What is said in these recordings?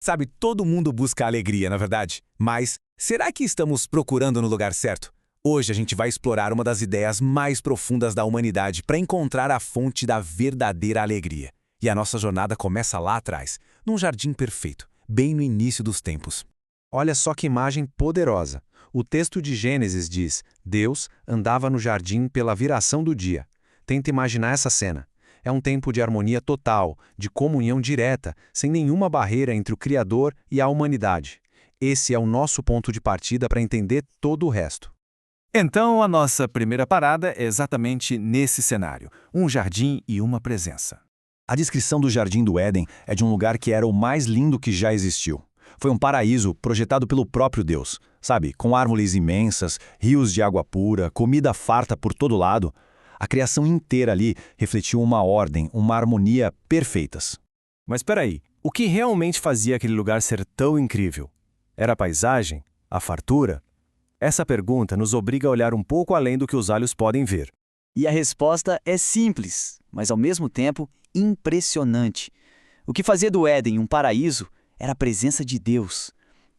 Sabe, todo mundo busca alegria, na verdade. Mas será que estamos procurando no lugar certo? Hoje a gente vai explorar uma das ideias mais profundas da humanidade para encontrar a fonte da verdadeira alegria. E a nossa jornada começa lá atrás, num jardim perfeito, bem no início dos tempos. Olha só que imagem poderosa. O texto de Gênesis diz: Deus andava no jardim pela viração do dia. Tenta imaginar essa cena. É um tempo de harmonia total, de comunhão direta, sem nenhuma barreira entre o Criador e a humanidade. Esse é o nosso ponto de partida para entender todo o resto. Então, a nossa primeira parada é exatamente nesse cenário: um jardim e uma presença. A descrição do Jardim do Éden é de um lugar que era o mais lindo que já existiu. Foi um paraíso projetado pelo próprio Deus, sabe? Com árvores imensas, rios de água pura, comida farta por todo lado. A criação inteira ali refletiu uma ordem, uma harmonia perfeitas. Mas espera aí, o que realmente fazia aquele lugar ser tão incrível? Era a paisagem? A fartura? Essa pergunta nos obriga a olhar um pouco além do que os olhos podem ver. E a resposta é simples, mas ao mesmo tempo impressionante. O que fazia do Éden um paraíso era a presença de Deus.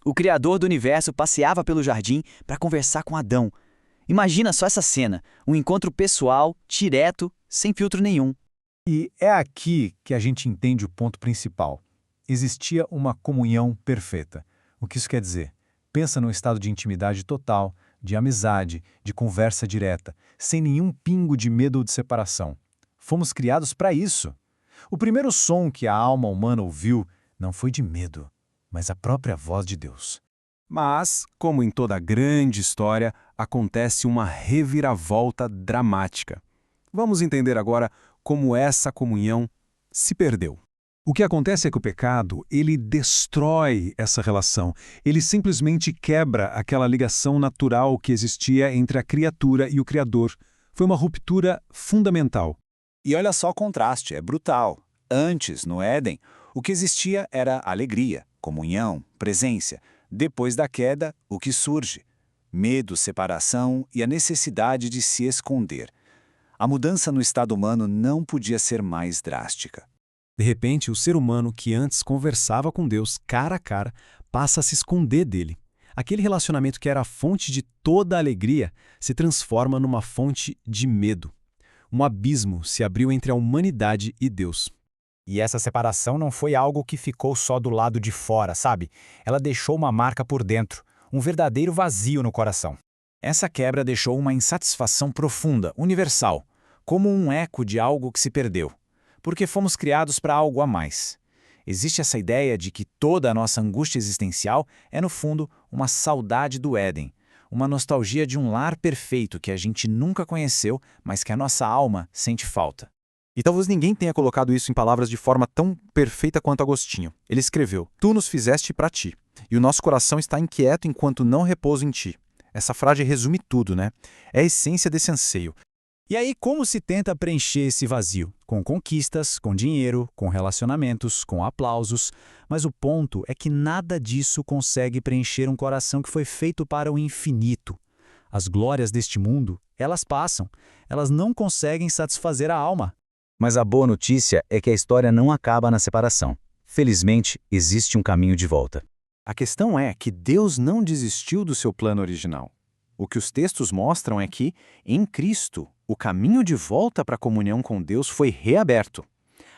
O Criador do universo passeava pelo jardim para conversar com Adão. Imagina só essa cena, um encontro pessoal, direto, sem filtro nenhum. E é aqui que a gente entende o ponto principal. Existia uma comunhão perfeita. O que isso quer dizer? Pensa num estado de intimidade total, de amizade, de conversa direta, sem nenhum pingo de medo ou de separação. Fomos criados para isso. O primeiro som que a alma humana ouviu não foi de medo, mas a própria voz de Deus. Mas, como em toda grande história, acontece uma reviravolta dramática. Vamos entender agora como essa comunhão se perdeu. O que acontece é que o pecado, ele destrói essa relação. Ele simplesmente quebra aquela ligação natural que existia entre a criatura e o Criador. Foi uma ruptura fundamental. E olha só o contraste, é brutal. Antes, no Éden, o que existia era alegria, comunhão, presença. Depois da queda, o que surge? Medo, separação e a necessidade de se esconder. A mudança no estado humano não podia ser mais drástica. De repente, o ser humano que antes conversava com Deus cara a cara passa a se esconder dele. Aquele relacionamento que era a fonte de toda a alegria se transforma numa fonte de medo. Um abismo se abriu entre a humanidade e Deus. E essa separação não foi algo que ficou só do lado de fora, sabe? Ela deixou uma marca por dentro, um verdadeiro vazio no coração. Essa quebra deixou uma insatisfação profunda, universal, como um eco de algo que se perdeu. Porque fomos criados para algo a mais. Existe essa ideia de que toda a nossa angústia existencial é, no fundo, uma saudade do Éden, uma nostalgia de um lar perfeito que a gente nunca conheceu, mas que a nossa alma sente falta. E talvez ninguém tenha colocado isso em palavras de forma tão perfeita quanto Agostinho. Ele escreveu: Tu nos fizeste para ti, e o nosso coração está inquieto enquanto não repousa em ti. Essa frase resume tudo, né? É a essência desse anseio. E aí, como se tenta preencher esse vazio? Com conquistas, com dinheiro, com relacionamentos, com aplausos. Mas o ponto é que nada disso consegue preencher um coração que foi feito para o infinito. As glórias deste mundo, elas passam. Elas não conseguem satisfazer a alma. Mas a boa notícia é que a história não acaba na separação. Felizmente, existe um caminho de volta. A questão é que Deus não desistiu do seu plano original. O que os textos mostram é que, em Cristo, o caminho de volta para a comunhão com Deus foi reaberto.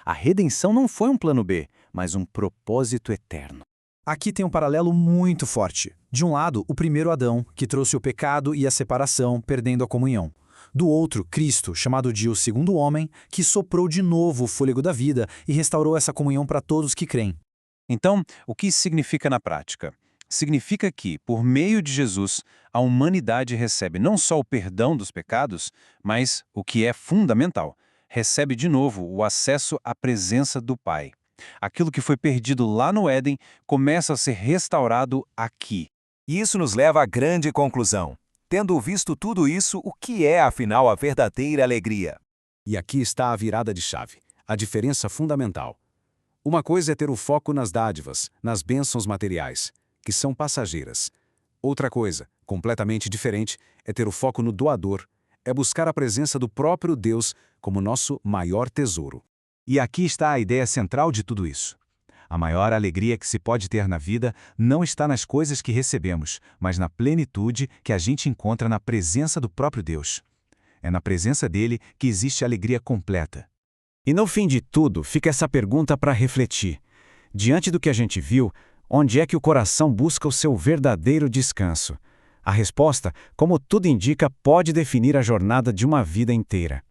A redenção não foi um plano B, mas um propósito eterno. Aqui tem um paralelo muito forte. De um lado, o primeiro Adão, que trouxe o pecado e a separação, perdendo a comunhão. Do outro, Cristo, chamado de o segundo homem, que soprou de novo o fôlego da vida e restaurou essa comunhão para todos que creem. Então, o que isso significa na prática? Significa que, por meio de Jesus, a humanidade recebe não só o perdão dos pecados, mas, o que é fundamental, recebe de novo o acesso à presença do Pai. Aquilo que foi perdido lá no Éden começa a ser restaurado aqui. E isso nos leva à grande conclusão. Tendo visto tudo isso, o que é, afinal, a verdadeira alegria? E aqui está a virada de chave, a diferença fundamental. Uma coisa é ter o foco nas dádivas, nas bênçãos materiais, que são passageiras. Outra coisa, completamente diferente, é ter o foco no doador, é buscar a presença do próprio Deus como nosso maior tesouro. E aqui está a ideia central de tudo isso. A maior alegria que se pode ter na vida não está nas coisas que recebemos, mas na plenitude que a gente encontra na presença do próprio Deus. É na presença dele que existe a alegria completa. E no fim de tudo, fica essa pergunta para refletir. Diante do que a gente viu, onde é que o coração busca o seu verdadeiro descanso? A resposta, como tudo indica, pode definir a jornada de uma vida inteira.